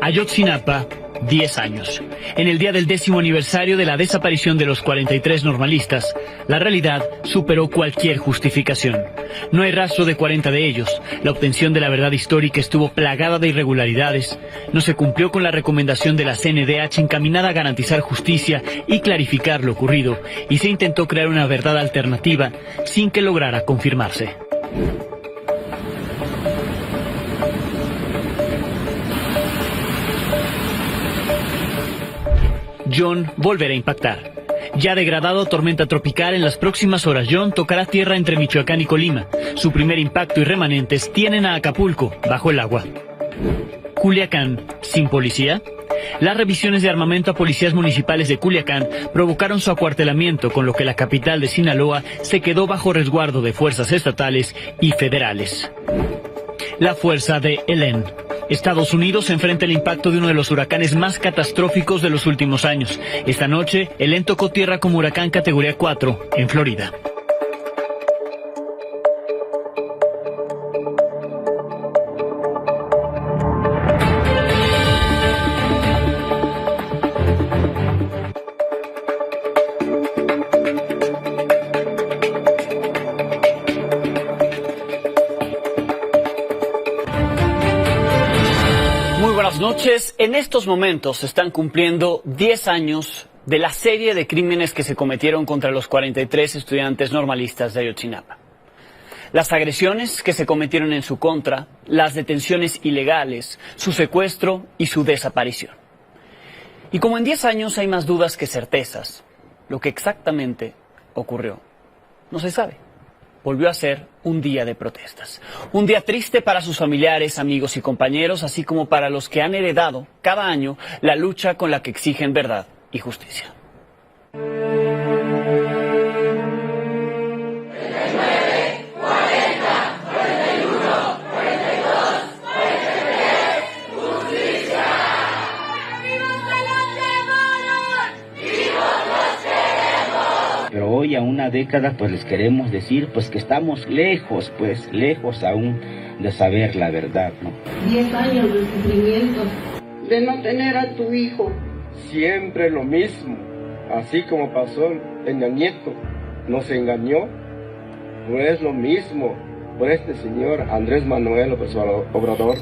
Ayotzinapa, 10 años. En el día del 10º aniversario de la desaparición de los 43 normalistas, la realidad superó cualquier justificación. No hay rastro de 40 de ellos. La obtención de la verdad histórica estuvo plagada de irregularidades. No se cumplió con la recomendación de la CNDH encaminada a garantizar justicia y clarificar lo ocurrido, y se intentó crear una verdad alternativa sin que lograra confirmarse. John volverá a impactar. Ya degradado a tormenta tropical, en las próximas horas John tocará tierra entre Michoacán y Colima. Su primer impacto y remanentes tienen a Acapulco bajo el agua. Culiacán, sin policía. Las revisiones de armamento a policías municipales de Culiacán provocaron su acuartelamiento, con lo que la capital de Sinaloa se quedó bajo resguardo de fuerzas estatales y federales. La fuerza de Helene. Estados Unidos enfrenta el impacto de uno de los huracanes más catastróficos de los últimos años. Esta noche, Helene tocó tierra como huracán categoría 4 en Florida. Buenas noches. En estos momentos se están cumpliendo 10 años de la serie de crímenes que se cometieron contra los 43 estudiantes normalistas de Ayotzinapa. Las agresiones que se cometieron en su contra, las detenciones ilegales, su secuestro y su desaparición. Y como en 10 años hay más dudas que certezas, lo que exactamente ocurrió no se sabe. Volvió a ser un día de protestas. Un día triste para sus familiares, amigos y compañeros, así como para los que han heredado cada año la lucha con la que exigen verdad y justicia. Pero hoy, a una década, pues les queremos decir pues que estamos lejos aún de saber la verdad, ¿no? 10 años de sufrimiento. De no tener a tu hijo. Siempre lo mismo, así como pasó Peña Nieto, nos engañó, no es lo mismo por este señor Andrés Manuel López Obrador.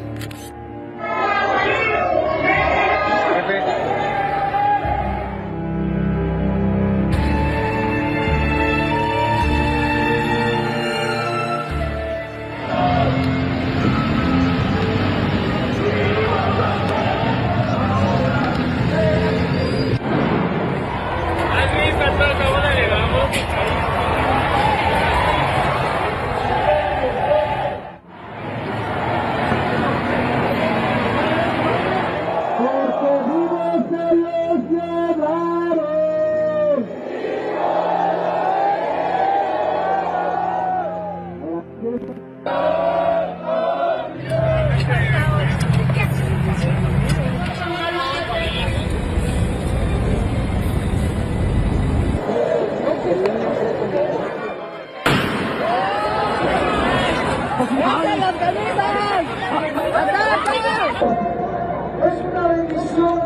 Es una bendición.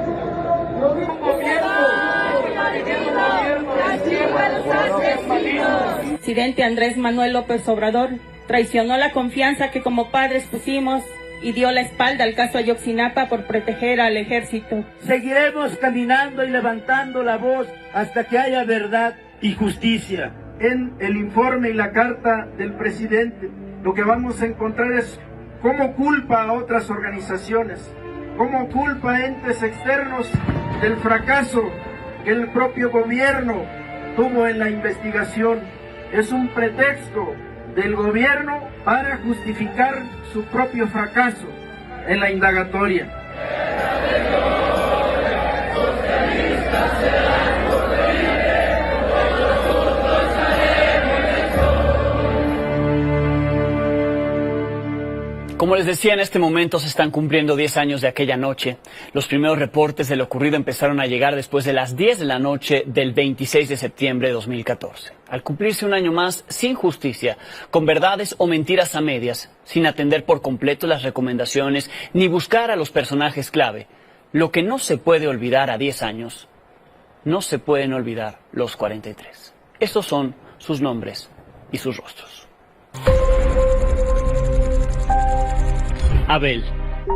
Lo digo El presidente Andrés Manuel López Obrador traicionó la confianza que como padres pusimos y dio la espalda al caso Ayotzinapa por proteger al ejército. Seguiremos caminando y levantando la voz hasta que haya verdad y justicia. En el informe y la carta del presidente, lo que vamos a encontrar es cómo culpa a otras organizaciones, cómo culpa a entes externos del fracaso que el propio gobierno tuvo en la investigación. Es un pretexto del gobierno para justificar su propio fracaso en la indagatoria. Como les decía, en este momento se están cumpliendo 10 años de aquella noche. Los primeros reportes de lo ocurrido empezaron a llegar después de las 10 de la noche del 26 de septiembre de 2014. Al cumplirse un año más sin justicia, con verdades o mentiras a medias, sin atender por completo las recomendaciones ni buscar a los personajes clave, lo que no se puede olvidar a 10 años, no se pueden olvidar los 43. Estos son sus nombres y sus rostros. Abel,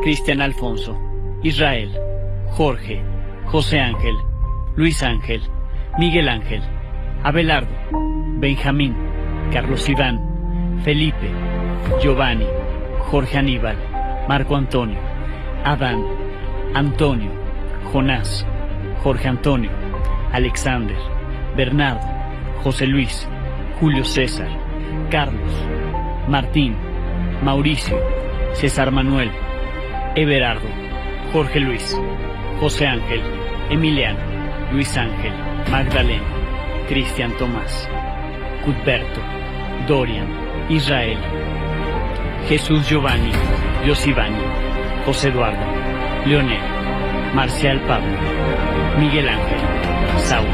Cristian Alfonso, Israel, Jorge, José Ángel, Luis Ángel, Miguel Ángel, Abelardo, Benjamín, Carlos Iván, Felipe, Giovanni, Jorge Aníbal, Marco Antonio, Adán, Antonio, Jonás, Jorge Antonio, Alexander, Bernardo, José Luis, Julio César, Carlos, Martín, Mauricio, César Manuel, Everardo, Jorge Luis, José Ángel, Emiliano, Luis Ángel, Magdalena, Cristian Tomás, Cuthberto, Dorian, Israel, Jesús Giovanni, Yosivani, José Eduardo, Leonel, Marcial Pablo, Miguel Ángel, Saúl.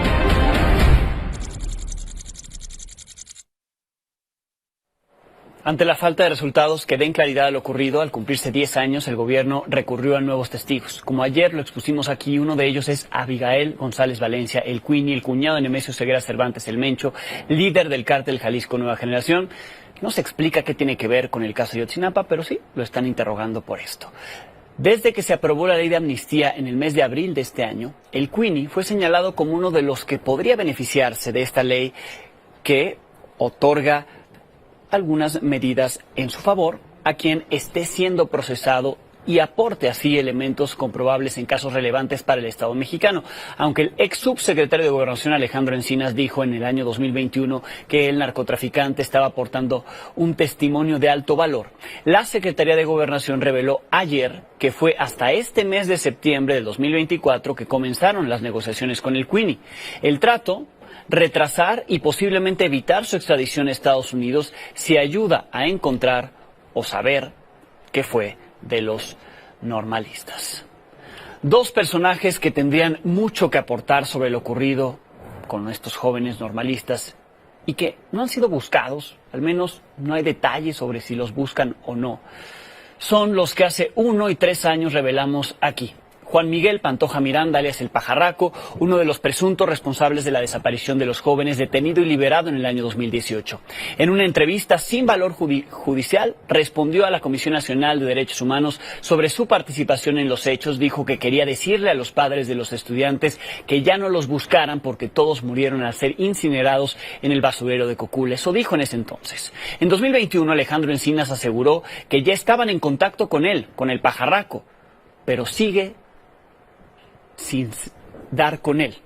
Ante la falta de resultados que den claridad a lo ocurrido, al cumplirse 10 años, el gobierno recurrió a nuevos testigos. Como ayer lo expusimos aquí, uno de ellos es Abigail González Valencia, el Queenie, el cuñado de Nemesio Ceguera Cervantes, el Mencho, líder del cártel Jalisco Nueva Generación. No se explica qué tiene que ver con el caso Ayotzinapa, pero sí, lo están interrogando por esto. Desde que se aprobó la ley de amnistía en el mes de abril de este año, el Queenie fue señalado como uno de los que podría beneficiarse de esta ley que otorga algunas medidas en su favor a quien esté siendo procesado y aporte así elementos comprobables en casos relevantes para el Estado mexicano. Aunque el ex subsecretario de Gobernación Alejandro Encinas dijo en el año 2021 que el narcotraficante estaba aportando un testimonio de alto valor, la Secretaría de Gobernación reveló ayer que fue hasta este mes de septiembre del 2024 que comenzaron las negociaciones con el Queenie. El trato: retrasar y posiblemente evitar su extradición a Estados Unidos si ayuda a encontrar o saber qué fue de los normalistas. Dos personajes que tendrían mucho que aportar sobre lo ocurrido con estos jóvenes normalistas y que no han sido buscados, al menos no hay detalles sobre si los buscan o no. Son los que hace 1 y 3 años revelamos aquí. Juan Miguel Pantoja Miranda, alias El Pajarraco, uno de los presuntos responsables de la desaparición de los jóvenes, detenido y liberado en el año 2018. En una entrevista sin valor judicial, respondió a la Comisión Nacional de Derechos Humanos sobre su participación en los hechos. Dijo que quería decirle a los padres de los estudiantes que ya no los buscaran porque todos murieron al ser incinerados en el basurero de Cocula. Eso dijo en ese entonces. En 2021, Alejandro Encinas aseguró que ya estaban en contacto con él, con El Pajarraco, pero sigue sin dar con él.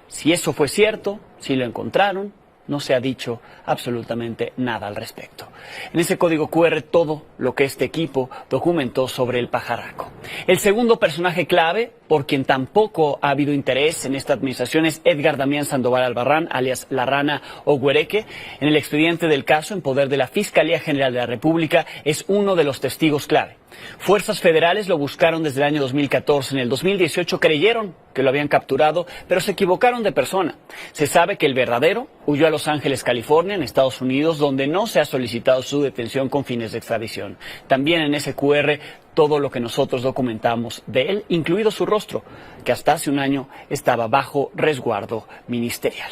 Si eso fue cierto, si lo encontraron, no se ha dicho absolutamente nada al respecto. En ese código QR todo lo que este equipo documentó sobre El Pajarraco. El segundo personaje clave, por quien tampoco ha habido interés en esta administración, es Edgar Damián Sandoval Albarrán, alias La Rana o Güereque. En el expediente del caso, en poder de la Fiscalía General de la República, es uno de los testigos clave. Fuerzas federales lo buscaron desde el año 2014. En el 2018 creyeron que lo habían capturado, pero se equivocaron de persona. Se sabe que el verdadero huyó a Los Ángeles, California, en Estados Unidos, donde no se ha solicitado su detención con fines de extradición. También en ese QR todo lo que nosotros documentamos de él, incluido su rostro, que hasta hace un año estaba bajo resguardo ministerial.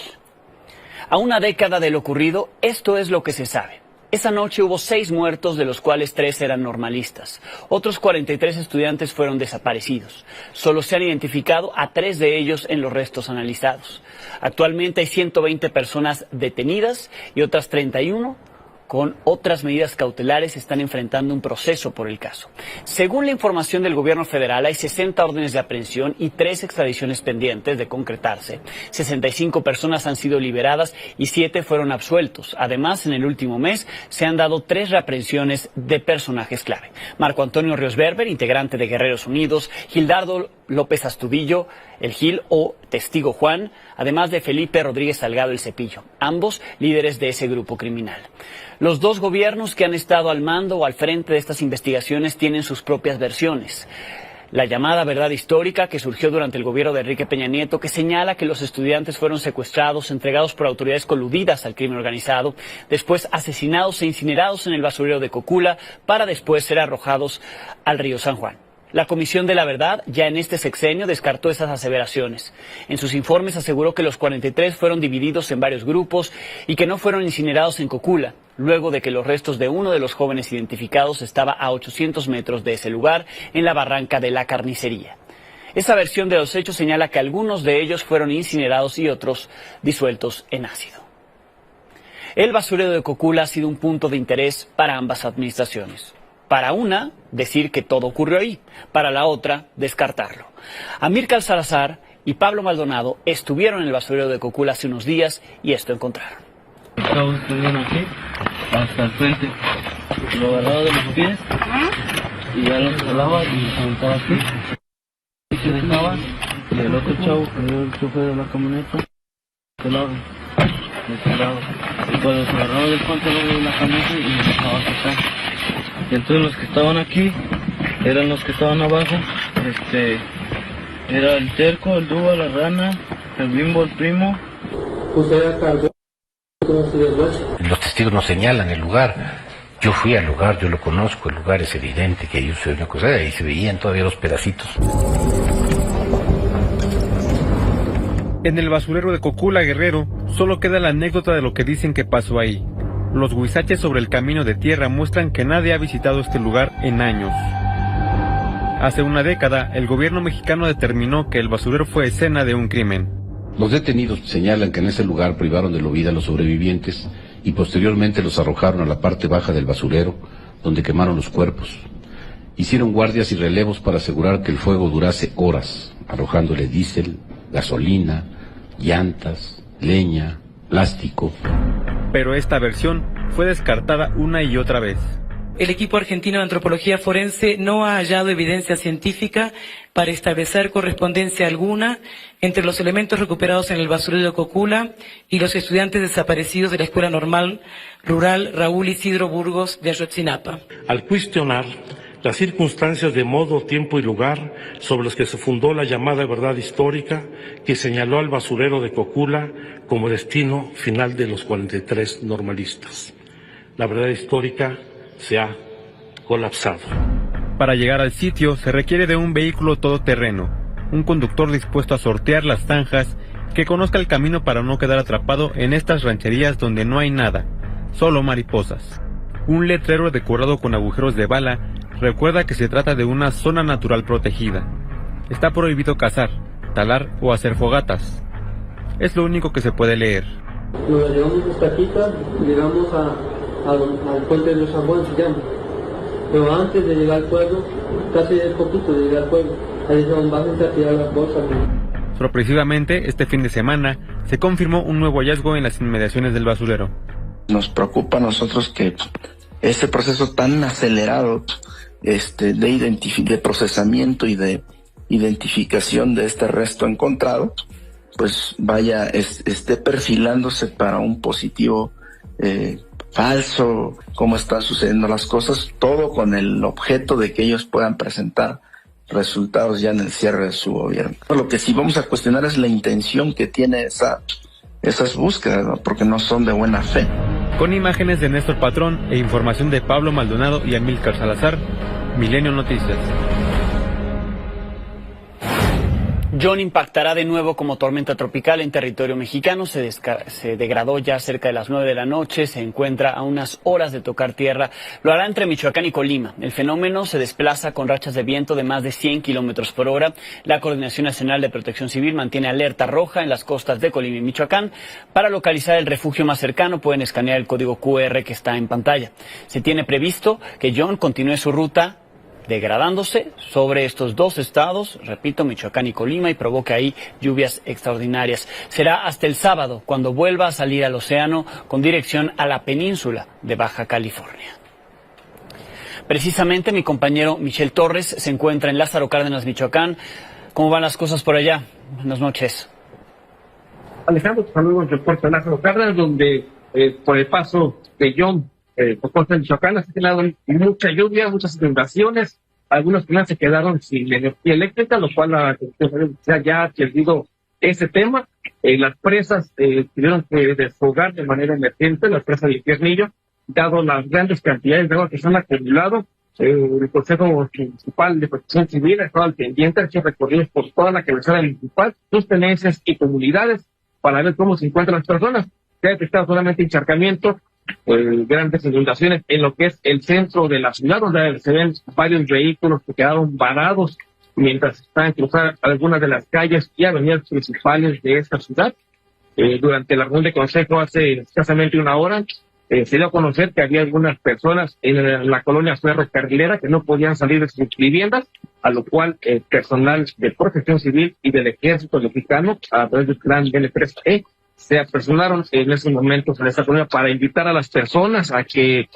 A una década de lo ocurrido, esto es lo que se sabe. Esa noche hubo 6 muertos, de los cuales 3 eran normalistas. Otros 43 estudiantes fueron desaparecidos. Solo se han identificado a 3 de ellos en los restos analizados. Actualmente hay 120 personas detenidas y otras 31 con otras medidas cautelares están enfrentando un proceso por el caso. Según la información del gobierno federal, hay 60 órdenes de aprehensión y 3 extradiciones pendientes de concretarse. 65 personas han sido liberadas y 7 fueron absueltos. Además, en el último mes se han dado 3 reaprehensiones de personajes clave. Marco Antonio Ríos Berber, integrante de Guerreros Unidos, Gildardo López Astudillo, el Gil o Testigo Juan, además de Felipe Rodríguez Salgado, el Cepillo, ambos líderes de ese grupo criminal. Los dos gobiernos que han estado al mando o al frente de estas investigaciones tienen sus propias versiones. La llamada verdad histórica que surgió durante el gobierno de Enrique Peña Nieto, que señala que los estudiantes fueron secuestrados, entregados por autoridades coludidas al crimen organizado, después asesinados e incinerados en el basurero de Cocula, para después ser arrojados al río San Juan. La Comisión de la Verdad ya en este sexenio descartó esas aseveraciones. En sus informes aseguró que los 43 fueron divididos en varios grupos y que no fueron incinerados en Cocula, luego de que los restos de uno de los jóvenes identificados estaba a 800 metros de ese lugar, en la barranca de la Carnicería. Esa versión de los hechos señala que algunos de ellos fueron incinerados y otros disueltos en ácido. El basurero de Cocula ha sido un punto de interés para ambas administraciones. Para una, decir que todo ocurrió ahí. Para la otra, descartarlo. Amílcar Salazar y Pablo Maldonado estuvieron en el basurero de Cocula hace unos días y esto encontraron. Estamos estuvieron aquí, hasta el frente, lo agarraba de los pies y ya lo jalaba y lo aventaba aquí. Y se dejaba, y el otro chavo, el chofer de la camioneta, de lado, y cuando se agarraba del pantalón de la camioneta y lo dejaba sacar. Y entonces los que estaban aquí eran los que estaban abajo, era el Terco, el Duba, la Rana, el Bimbo, el Primo. Los testigos nos señalan el lugar. Yo fui al lugar, yo lo conozco, el lugar es evidente que ahí se ve una cosa, ahí se veían todavía los pedacitos. En el basurero de Cocula, Guerrero, solo queda la anécdota de lo que dicen que pasó ahí. Los huizaches sobre el camino de tierra muestran que nadie ha visitado este lugar en años. Hace una década, el gobierno mexicano determinó que el basurero fue escena de un crimen. Los detenidos señalan que en ese lugar privaron de la vida a los sobrevivientes y posteriormente los arrojaron a la parte baja del basurero, donde quemaron los cuerpos. Hicieron guardias y relevos para asegurar que el fuego durase horas, arrojándole diésel, gasolina, llantas, leña, plástico. Pero esta versión fue descartada una y otra vez. El equipo argentino de antropología forense no ha hallado evidencia científica para establecer correspondencia alguna entre los elementos recuperados en el basurero de Cocula y los estudiantes desaparecidos de la Escuela Normal Rural Raúl Isidro Burgos de Ayotzinapa. Al cuestionar las circunstancias de modo, tiempo y lugar sobre los que se fundó la llamada verdad histórica que señaló al basurero de Cocula como destino final de los 43 normalistas. La verdad histórica se ha colapsado. Para llegar al sitio se requiere de un vehículo todoterreno, un conductor dispuesto a sortear las zanjas, que conozca el camino para no quedar atrapado en estas rancherías donde no hay nada, solo mariposas. Un letrero decorado con agujeros de bala recuerda que se trata de una zona natural protegida. Está prohibido cazar, talar o hacer fogatas. Es lo único que se puede leer. Nos llegamos hasta aquí, llegamos al puente de los San Juan, se llama. Pero antes de llegar al pueblo, casi es poquito de llegar al pueblo, ahí dijeron, bájense a tirar las bolsas. Sorpresivamente, este fin de semana se confirmó un nuevo hallazgo en las inmediaciones del basurero. Nos preocupa a nosotros que este proceso tan acelerado de procesamiento y de identificación de este resto encontrado, pues esté perfilándose para un positivo falso, cómo están sucediendo las cosas, todo con el objeto de que ellos puedan presentar resultados ya en el cierre de su gobierno. Lo que sí vamos a cuestionar es la intención que tiene esas búsquedas, ¿no? Porque no son de buena fe. Con imágenes de Néstor Patrón e información de Pablo Maldonado y Amílcar Salazar, Milenio Noticias. John impactará de nuevo como tormenta tropical en territorio mexicano. Se degradó ya cerca de las 9 de la noche, se encuentra a unas horas de tocar tierra. Lo hará entre Michoacán y Colima. El fenómeno se desplaza con rachas de viento de más de 100 kilómetros por hora. La Coordinación Nacional de Protección Civil mantiene alerta roja en las costas de Colima y Michoacán. Para localizar el refugio más cercano pueden escanear el código QR que está en pantalla. Se tiene previsto que John continúe su ruta degradándose sobre estos dos estados, repito, Michoacán y Colima, y provoque ahí lluvias extraordinarias. Será hasta el sábado cuando vuelva a salir al océano con dirección a la península de Baja California. Precisamente mi compañero Michel Torres se encuentra en Lázaro Cárdenas, Michoacán. ¿Cómo van las cosas por allá? Buenas noches. Alejandro, te saludo en el puerto de Lázaro Cárdenas, donde por el paso de John Costa, Michoacán, ha tenido mucha lluvia, muchas inundaciones. Algunos clientes se quedaron sin energía eléctrica, lo cual la Secretaría ya ha atendido ese tema. Las presas tuvieron que desfogar de manera emergente, la presa de Piernillo, dado las grandes cantidades de agua que se han acumulado. El Consejo Municipal de Protección Civil ha estado al pendiente, ha hecho recorridos por toda la cabecera municipal, sus tenencias y comunidades, para ver cómo se encuentran las personas. Se ha detectado solamente encharcamiento, grandes inundaciones en lo que es el centro de la ciudad, donde se ven varios vehículos que quedaron varados mientras están cruzando algunas de las calles y avenidas principales de esta ciudad. Durante la reunión de consejo hace escasamente una hora, se dio a conocer que había algunas personas en la colonia ferrocarrilera que no podían salir de sus viviendas, a lo cual personal de Protección Civil y del Ejército Mexicano, a través del plan N3E, se apersonaron en esos momentos en esta colonia para invitar a las personas a que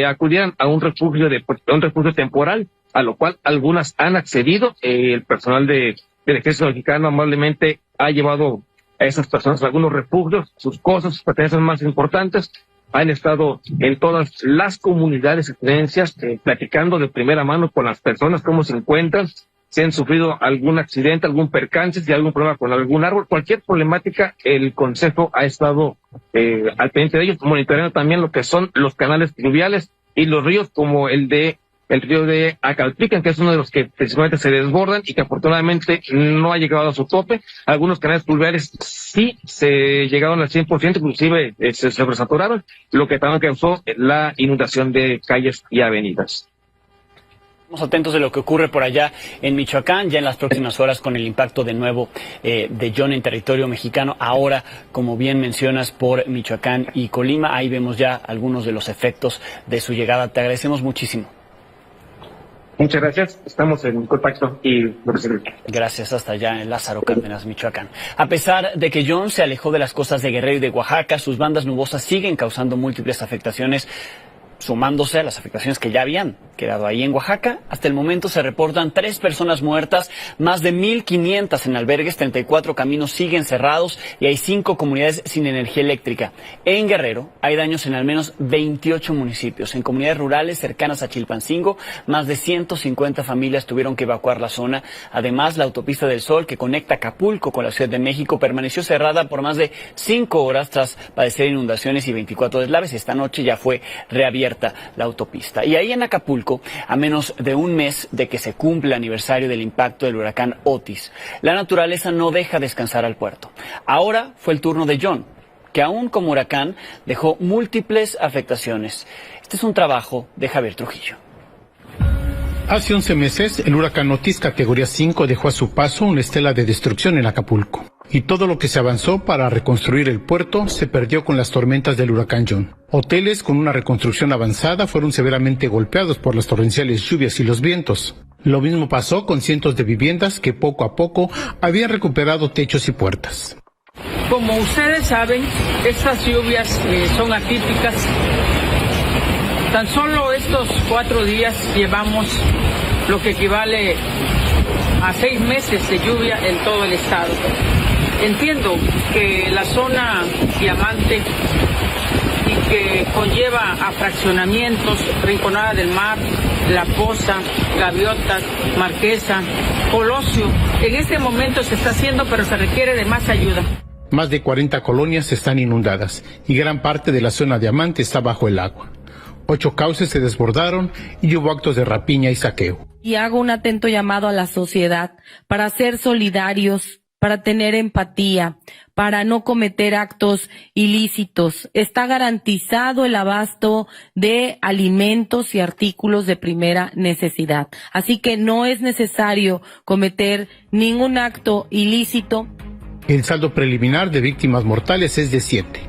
acudieran a un refugio temporal, a lo cual algunas han accedido. El personal del Ejército Mexicano amablemente ha llevado a esas personas a algunos refugios, sus cosas, sus pertenencias más importantes. Han estado en todas las comunidades y creencias, platicando de primera mano con las personas cómo se encuentran, si han sufrido algún accidente, algún percance, si hay algún problema con algún árbol, cualquier problemática. El Consejo ha estado al pendiente de ellos, monitoreando también lo que son los canales fluviales y los ríos, como el río de Acalpican, que es uno de los que principalmente se desbordan y que afortunadamente no ha llegado a su tope. Algunos canales fluviales sí se llegaron al 100%, inclusive se sobresaturaron, lo que también causó la inundación de calles y avenidas. Estamos atentos de lo que ocurre por allá en Michoacán, ya en las próximas horas con el impacto de nuevo de John en territorio mexicano. Ahora, como bien mencionas, por Michoacán y Colima, ahí vemos ya algunos de los efectos de su llegada. Te agradecemos muchísimo. Muchas gracias, estamos en contacto y gracias. Hasta allá en Lázaro Cárdenas, Michoacán. A pesar de que John se alejó de las costas de Guerrero y de Oaxaca, sus bandas nubosas siguen causando múltiples afectaciones, sumándose a las afectaciones que ya habían quedado ahí en Oaxaca. Hasta el momento se reportan 3 personas muertas, más de 1,500 en albergues, 34 caminos siguen cerrados y hay 5 comunidades sin energía eléctrica. En Guerrero hay daños en al menos 28 municipios. En comunidades rurales cercanas a Chilpancingo, más de 150 familias tuvieron que evacuar la zona. Además, la autopista del Sol, que conecta Acapulco con la Ciudad de México, permaneció cerrada por más de 5 horas tras padecer inundaciones y 24 deslaves. Esta noche ya fue reabierta la autopista. Y ahí en Acapulco, a menos de un mes de que se cumple el aniversario del impacto del huracán Otis, la naturaleza no deja descansar al puerto. Ahora fue el turno de John, que aún como huracán dejó múltiples afectaciones. Este es un trabajo de Javier Trujillo. Hace 11 meses, el huracán Otis categoría 5 dejó a su paso una estela de destrucción en Acapulco. Y todo lo que se avanzó para reconstruir el puerto se perdió con las tormentas del huracán John. Hoteles con una reconstrucción avanzada fueron severamente golpeados por las torrenciales lluvias y los vientos. Lo mismo pasó con cientos de viviendas que poco a poco habían recuperado techos y puertas. Como ustedes saben, estas lluvias son atípicas. Tan solo estos 4 días llevamos lo que equivale a 6 meses de lluvia en todo el estado. Entiendo que la zona Diamante y que conlleva a fraccionamientos, Rinconada del Mar, La Poza, Gaviotas, Marquesa, Colosio, en este momento se está haciendo, pero se requiere de más ayuda. Más de 40 colonias están inundadas y gran parte de la zona Diamante está bajo el agua. 8 cauces se desbordaron y hubo actos de rapiña y saqueo. Y hago un atento llamado a la sociedad para ser solidarios, para tener empatía, para no cometer actos ilícitos. Está garantizado el abasto de alimentos y artículos de primera necesidad. Así que no es necesario cometer ningún acto ilícito. El saldo preliminar de víctimas mortales es de 7.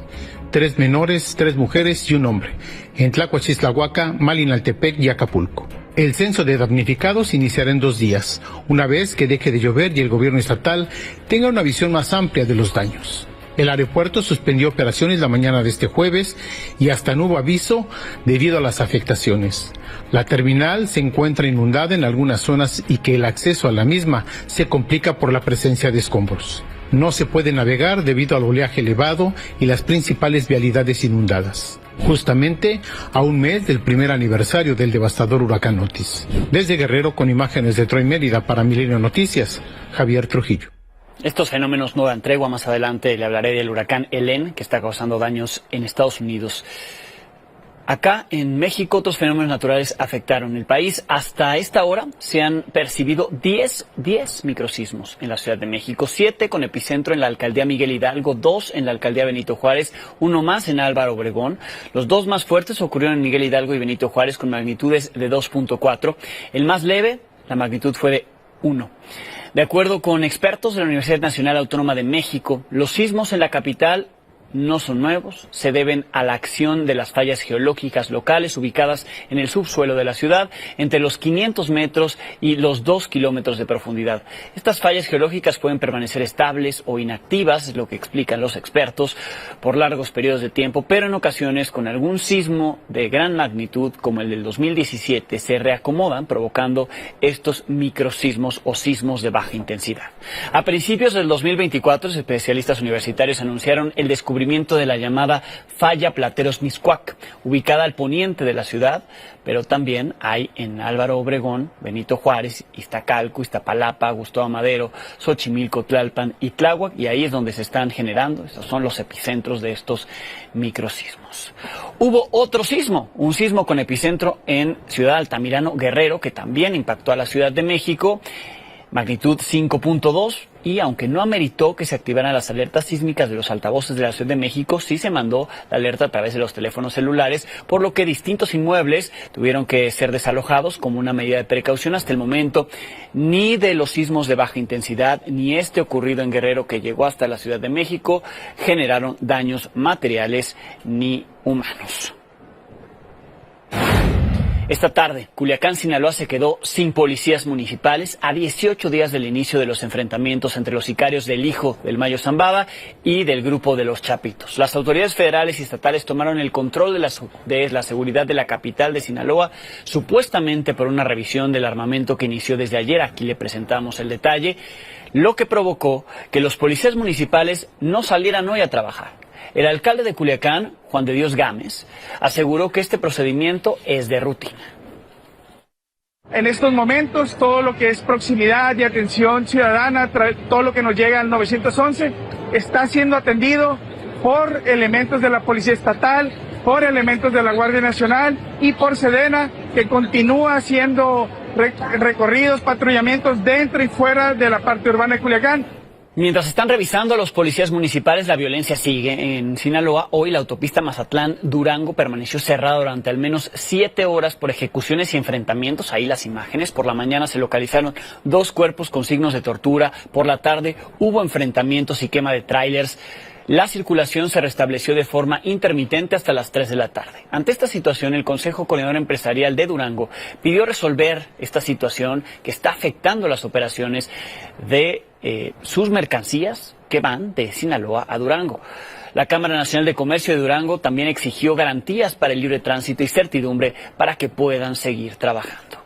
3 menores, 3 mujeres y un hombre, en Tlacochistlahuaca, Malinaltepec y Acapulco. El censo de damnificados iniciará en 2 días, una vez que deje de llover y el gobierno estatal tenga una visión más amplia de los daños. El aeropuerto suspendió operaciones la mañana de este jueves y hasta nuevo aviso debido a las afectaciones. La terminal se encuentra inundada en algunas zonas y que el acceso a la misma se complica por la presencia de escombros. No se puede navegar debido al oleaje elevado y las principales vialidades inundadas. justamente a un mes del primer aniversario del devastador huracán Otis. Desde Guerrero, con imágenes de Troy Mérida para Milenio Noticias, Javier Trujillo. Estos fenómenos no dan tregua. Más adelante le hablaré del huracán Helen, que está causando daños en Estados Unidos. Acá en México otros fenómenos naturales afectaron el país. Hasta esta hora se han percibido 10 microsismos en la Ciudad de México, 7 con epicentro en la alcaldía Miguel Hidalgo, 2 en la alcaldía Benito Juárez, 1 más en Álvaro Obregón. Los 2 más fuertes ocurrieron en Miguel Hidalgo y Benito Juárez con magnitudes de 2.4. El más leve, la magnitud fue de 1. De acuerdo con expertos de la Universidad Nacional Autónoma de México, los sismos en la capital no son nuevos, se deben a la acción de las fallas geológicas locales ubicadas en el subsuelo de la ciudad, entre los 500 metros y los 2 kilómetros de profundidad. Estas fallas geológicas pueden permanecer estables o inactivas, es lo que explican los expertos, por largos periodos de tiempo, pero en ocasiones con algún sismo de gran magnitud, como el del 2017, se reacomodan, provocando estos microsismos o sismos de baja intensidad. A principios del 2024, especialistas universitarios anunciaron el descubrimiento de la llamada falla Plateros-Mixcoac, ubicada al poniente de la ciudad, pero también hay en Álvaro Obregón, Benito Juárez, Iztacalco, Iztapalapa, Gustavo Madero, Xochimilco, Tlalpan y Tláhuac, y ahí es donde se están generando, estos son los epicentros de estos microsismos. Hubo otro sismo, un sismo con epicentro en Ciudad Altamirano, Guerrero, que también impactó a la Ciudad de México, magnitud 5.2, y aunque no ameritó que se activaran las alertas sísmicas de los altavoces de la Ciudad de México, sí se mandó la alerta a través de los teléfonos celulares, por lo que distintos inmuebles tuvieron que ser desalojados como una medida de precaución. Hasta el momento, ni de los sismos de baja intensidad, ni este ocurrido en Guerrero que llegó hasta la Ciudad de México, generaron daños materiales ni humanos. Esta tarde, Culiacán, Sinaloa, se quedó sin policías municipales a 18 días del inicio de los enfrentamientos entre los sicarios del hijo del Mayo Zambada y del grupo de los Chapitos. Las autoridades federales y estatales tomaron el control de la seguridad de la capital de Sinaloa, supuestamente por una revisión del armamento que inició desde ayer. Aquí le presentamos el detalle, lo que provocó que los policías municipales no salieran hoy a trabajar. El alcalde de Culiacán, Juan de Dios Gámez, aseguró que este procedimiento es de rutina. En estos momentos, todo lo que es proximidad y atención ciudadana, todo lo que nos llega al 911, está siendo atendido por elementos de la Policía Estatal, por elementos de la Guardia Nacional y por Sedena, que continúa haciendo recorridos, patrullamientos dentro y fuera de la parte urbana de Culiacán. Mientras están revisando a los policías municipales, la violencia sigue. En Sinaloa, hoy la autopista Mazatlán-Durango permaneció cerrada durante al menos 7 horas por ejecuciones y enfrentamientos. Ahí las imágenes. Por la mañana se localizaron 2 cuerpos con signos de tortura. Por la tarde hubo enfrentamientos y quema de tráilers. La circulación se restableció de forma intermitente hasta las 3 de la tarde. Ante esta situación, el Consejo Coordinador Empresarial de Durango pidió resolver esta situación que está afectando las operaciones de sus mercancías que van de Sinaloa a Durango. La Cámara Nacional de Comercio de Durango también exigió garantías para el libre tránsito y certidumbre para que puedan seguir trabajando.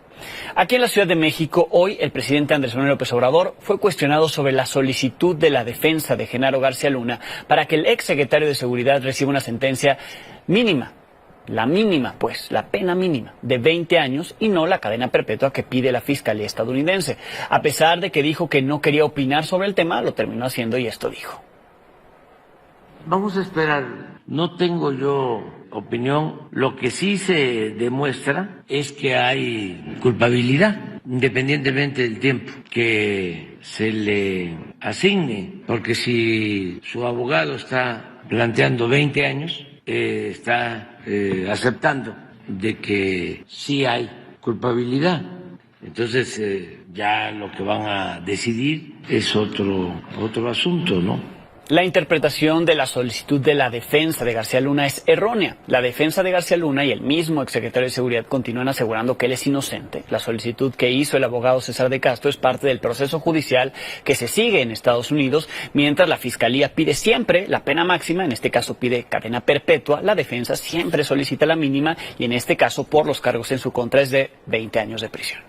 Aquí en la Ciudad de México, hoy el presidente Andrés Manuel López Obrador fue cuestionado sobre la solicitud de la defensa de Genaro García Luna para que el exsecretario de Seguridad reciba una sentencia mínima, la mínima, pues, la pena mínima de 20 años y no la cadena perpetua que pide la Fiscalía estadounidense. A pesar de que dijo que no quería opinar sobre el tema, lo terminó haciendo y esto dijo. Vamos a esperar. No tengo yo opinión. Lo que sí se demuestra es que hay culpabilidad, independientemente del tiempo que se le asigne, porque si su abogado está planteando 20 años, está aceptando de que sí hay culpabilidad. Entonces ya lo que van a decidir es otro asunto, ¿no? La interpretación de la solicitud de la defensa de García Luna es errónea. La defensa de García Luna y el mismo exsecretario de Seguridad continúan asegurando que él es inocente. La solicitud que hizo el abogado César de Castro es parte del proceso judicial que se sigue en Estados Unidos, mientras la Fiscalía pide siempre la pena máxima, en este caso pide cadena perpetua, la defensa siempre solicita la mínima y en este caso por los cargos en su contra es de 20 años de prisión.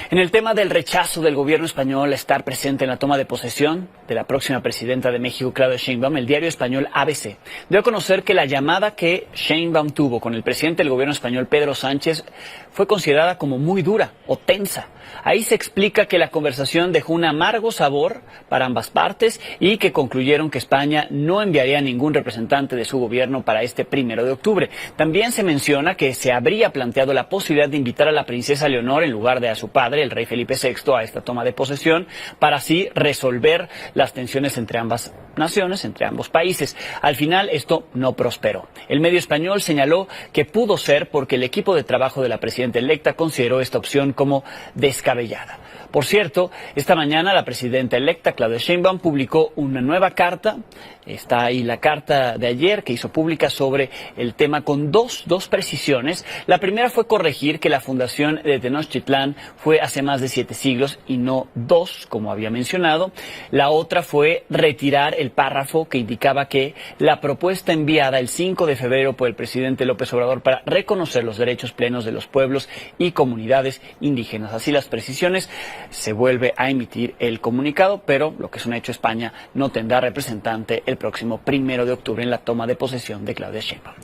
En el tema del rechazo del gobierno español a estar presente en la toma de posesión de la próxima presidenta de México, Claudia Sheinbaum, el diario español ABC dio a conocer que la llamada que Sheinbaum tuvo con el presidente del gobierno español, Pedro Sánchez, fue considerada como muy dura o tensa. Ahí se explica que la conversación dejó un amargo sabor para ambas partes y que concluyeron que España no enviaría a ningún representante de su gobierno para este 1 de octubre. También se menciona que se habría planteado la posibilidad de invitar a la princesa Leonor en lugar de a su padre, el rey Felipe VI, a esta toma de posesión para así resolver las tensiones entre ambas naciones, entre ambos países. Al final esto no prosperó. El medio español señaló que pudo ser porque el equipo de trabajo de la presidenta electa consideró esta opción como descabellada. Por cierto, esta mañana la presidenta electa, Claudia Sheinbaum, publicó una nueva carta. Está ahí la carta de ayer que hizo pública sobre el tema con dos precisiones. La primera fue corregir que la fundación de Tenochtitlán fue hace más de 7 siglos y no 2, como había mencionado. La otra fue retirar el párrafo que indicaba que la propuesta enviada el 5 de febrero por el presidente López Obrador para reconocer los derechos plenos de los pueblos y comunidades indígenas. Así las precisiones, se vuelve a emitir el comunicado, pero lo que es un hecho, España no tendrá representante el próximo 1 de octubre en la toma de posesión de Claudia Sheinbaum.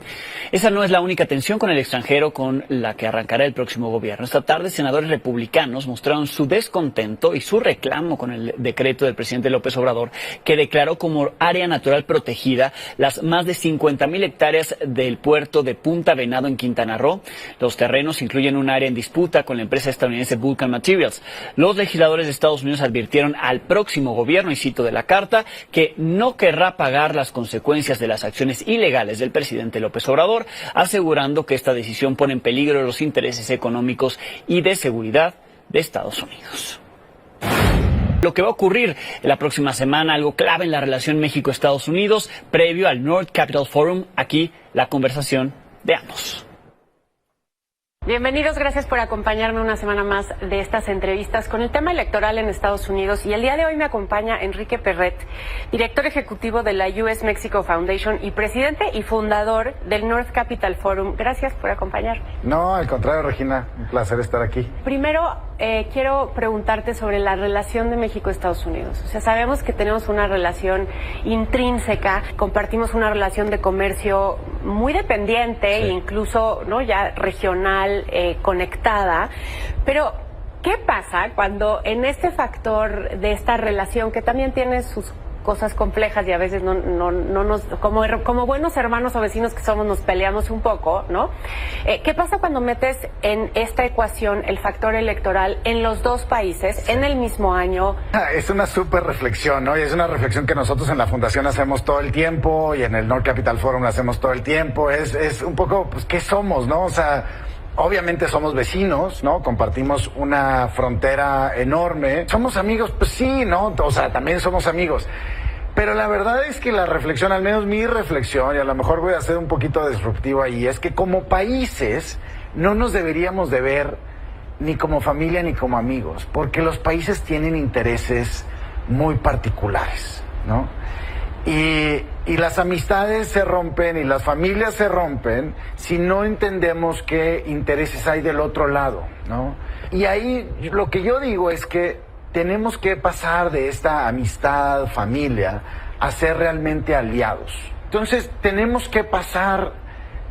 Esa no es la única tensión con el extranjero con la que arrancará el próximo gobierno. Esta tarde, senadores republicanos mostraron su descontento y su reclamo con el decreto del presidente López Obrador, que declaró como área natural protegida las más de 50,000 hectáreas del puerto de Punta Venado en Quintana Roo. Los terrenos incluyen un área en disputa con la empresa estadounidense Vulcan Materials. Los legisladores de Estados Unidos advirtieron al próximo gobierno, y cito de la carta, que no querrá pagar las consecuencias de las acciones ilegales del presidente López Obrador, asegurando que esta decisión pone en peligro los intereses económicos y de seguridad de Estados Unidos. Lo que va a ocurrir en la próxima semana, algo clave en la relación México-Estados Unidos, previo al North Capital Forum. Aquí la conversación de ambos. Bienvenidos, gracias por acompañarme una semana más de estas entrevistas con el tema electoral en Estados Unidos. Y el día de hoy me acompaña Enrique Perret, director ejecutivo de la US Mexico Foundation y presidente y fundador del North Capital Forum. Gracias por acompañarme. No, al contrario, Regina, un placer estar aquí. Primero, quiero preguntarte sobre la relación de México-Estados Unidos. O sea, sabemos que tenemos una relación intrínseca, compartimos una relación de comercio muy dependiente, sí, e incluso, ¿no?, ya regional, conectada, pero ¿qué pasa cuando en este factor de esta relación, que también tiene sus cosas complejas y a veces no nos, como buenos hermanos o vecinos que somos, nos peleamos un poco, ¿no? ¿Qué pasa cuando metes en esta ecuación el factor electoral en los dos países, sí, en el mismo año? Es una súper reflexión, ¿no? Y es una reflexión que nosotros en la Fundación hacemos todo el tiempo y en el North Capital Forum lo hacemos todo el tiempo. Es un poco, pues, ¿qué somos, no? O sea, obviamente somos vecinos, ¿no? Compartimos una frontera enorme. ¿Somos amigos? Pues sí, ¿no? O sea, también somos amigos. Pero la verdad es que la reflexión, al menos mi reflexión, y a lo mejor voy a ser un poquito disruptivo ahí, es que como países no nos deberíamos de ver ni como familia ni como amigos, porque los países tienen intereses muy particulares, ¿no? Y las amistades se rompen y las familias se rompen si no entendemos qué intereses hay del otro lado, ¿no? Y ahí lo que yo digo es que tenemos que pasar de esta amistad, familia, a ser realmente aliados. Entonces tenemos que pasar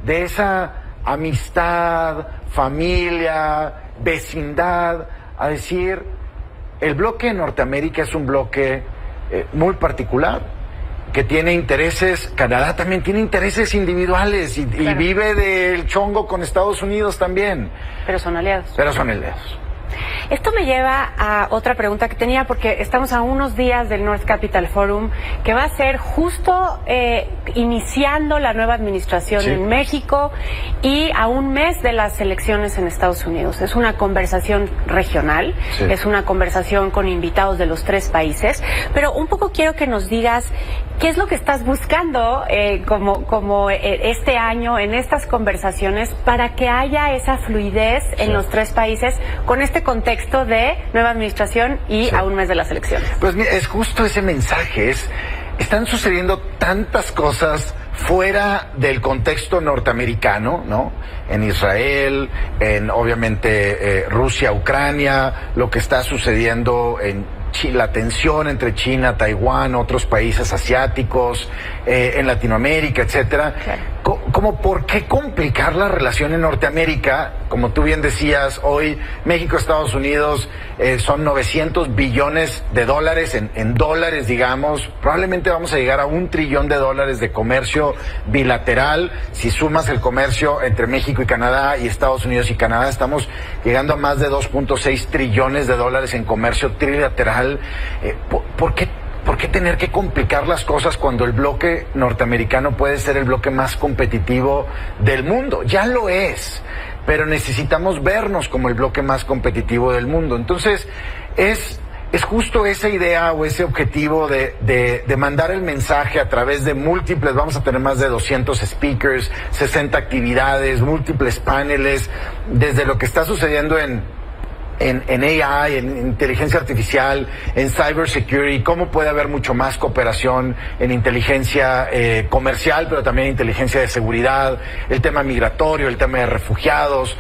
de esa amistad, familia, vecindad, a decir, el bloque de Norteamérica es un bloque muy particular, que tiene intereses. Canadá también tiene intereses individuales y vive del chongo con Estados Unidos también. Pero son aliados. Esto me lleva a otra pregunta que tenía, porque estamos a unos días del North Capital Forum, que va a ser justo iniciando la nueva administración, sí, en México, y a un mes de las elecciones en Estados Unidos. Es una conversación regional, sí, es una conversación con invitados de los 3 países, pero un poco quiero que nos digas qué es lo que estás buscando como este año en estas conversaciones para que haya esa fluidez, sí, en los 3 países con este contexto de nueva administración y, sí, a un mes de las elecciones. Pues mira, es justo ese mensaje, están sucediendo tantas cosas fuera del contexto norteamericano, ¿no? En Israel, en obviamente Rusia, Ucrania, lo que está sucediendo en la tensión entre China, Taiwán, otros países asiáticos, en Latinoamérica, etcétera. Como por qué complicar la relación en Norteamérica, como tú bien decías, hoy México, Estados Unidos son 900 billones de dólares en dólares, digamos, probablemente vamos a llegar a $1 trillón de comercio bilateral. Si sumas el comercio entre México y Canadá y Estados Unidos y Canadá, estamos llegando a más de 2.6 trillones de dólares en comercio trilateral. ¿Por qué tener que complicar las cosas cuando el bloque norteamericano puede ser el bloque más competitivo del mundo? Ya lo es, pero necesitamos vernos como el bloque más competitivo del mundo. Entonces, es justo esa idea o ese objetivo de mandar el mensaje a través de múltiples, vamos a tener más de 200 speakers, 60 actividades, múltiples paneles, desde lo que está sucediendo en AI, en inteligencia artificial, en cybersecurity, cómo puede haber mucho más cooperación en inteligencia comercial, pero también inteligencia de seguridad, el tema migratorio, el tema de refugiados.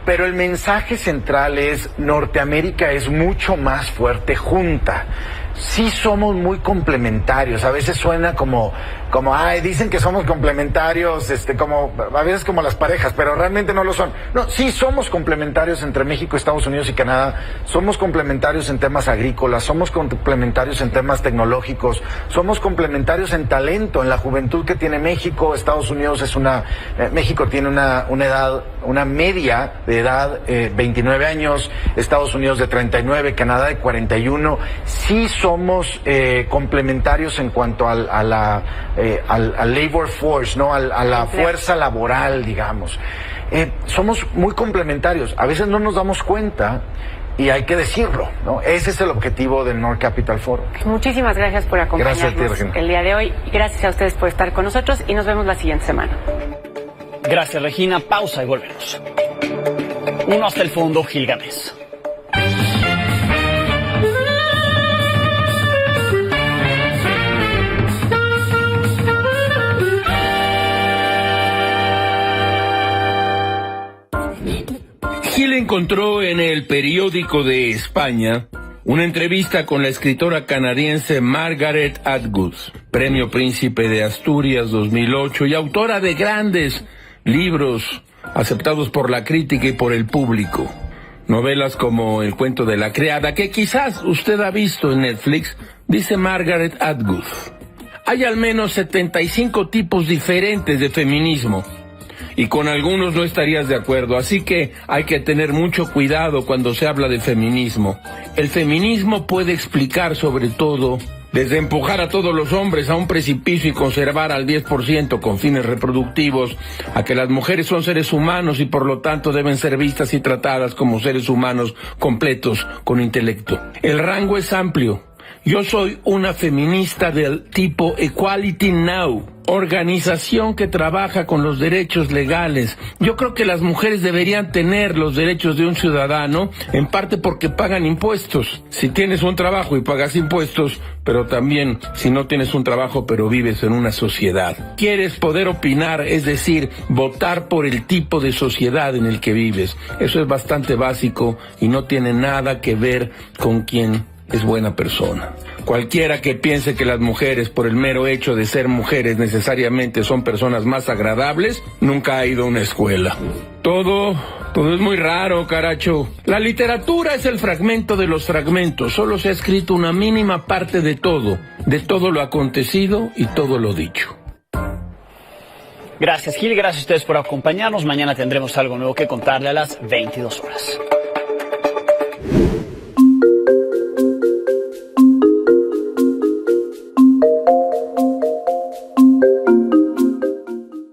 Pero el mensaje central es: Norteamérica es mucho más fuerte junta. Sí somos muy complementarios, a veces suena como dicen que somos complementarios, como a veces como las parejas, pero realmente no lo son. No, sí somos complementarios entre México, Estados Unidos y Canadá, somos complementarios en temas agrícolas, somos complementarios en temas tecnológicos, somos complementarios en talento, en la juventud que tiene México. Estados Unidos México tiene una media de edad 29 años, Estados Unidos de 39, Canadá de 41. Sí somos complementarios en cuanto al labor force, ¿no? A la fuerza laboral, digamos. Somos muy complementarios. A veces no nos damos cuenta y hay que decirlo, ¿no? Ese es el objetivo del North Capital Forum. Muchísimas gracias por acompañarnos el día de hoy. Gracias a ustedes por estar con nosotros y nos vemos la siguiente semana. Gracias, Regina. Pausa y volvemos. Uno hasta el fondo, Gilgamesh. Gil encontró en el periódico de España una entrevista con la escritora canadiense Margaret Atwood, Premio Príncipe de Asturias 2008 y autora de grandes libros aceptados por la crítica y por el público. Novelas como El cuento de la criada, que quizás usted ha visto en Netflix. Dice Margaret Atwood: hay al menos 75 tipos diferentes de feminismo, y con algunos no estarías de acuerdo, así que hay que tener mucho cuidado cuando se habla de feminismo. El feminismo puede explicar sobre todo, desde empujar a todos los hombres a un precipicio y conservar al 10% con fines reproductivos, a que las mujeres son seres humanos y por lo tanto deben ser vistas y tratadas como seres humanos completos, con intelecto. El rango es amplio. Yo soy una feminista del tipo Equality Now, organización que trabaja con los derechos legales. Yo creo que las mujeres deberían tener los derechos de un ciudadano, en parte porque pagan impuestos. Si tienes un trabajo y pagas impuestos, pero también si no tienes un trabajo pero vives en una sociedad. Quieres poder opinar, es decir, votar por el tipo de sociedad en el que vives. Eso es bastante básico y no tiene nada que ver con quién es buena persona. Cualquiera que piense que las mujeres, por el mero hecho de ser mujeres, necesariamente son personas más agradables, nunca ha ido a una escuela. Todo es muy raro, caracho. La literatura es el fragmento de los fragmentos. Solo se ha escrito una mínima parte de todo lo acontecido y todo lo dicho. Gracias, Gil. Gracias a ustedes por acompañarnos. Mañana tendremos algo nuevo que contarle a las 22 horas.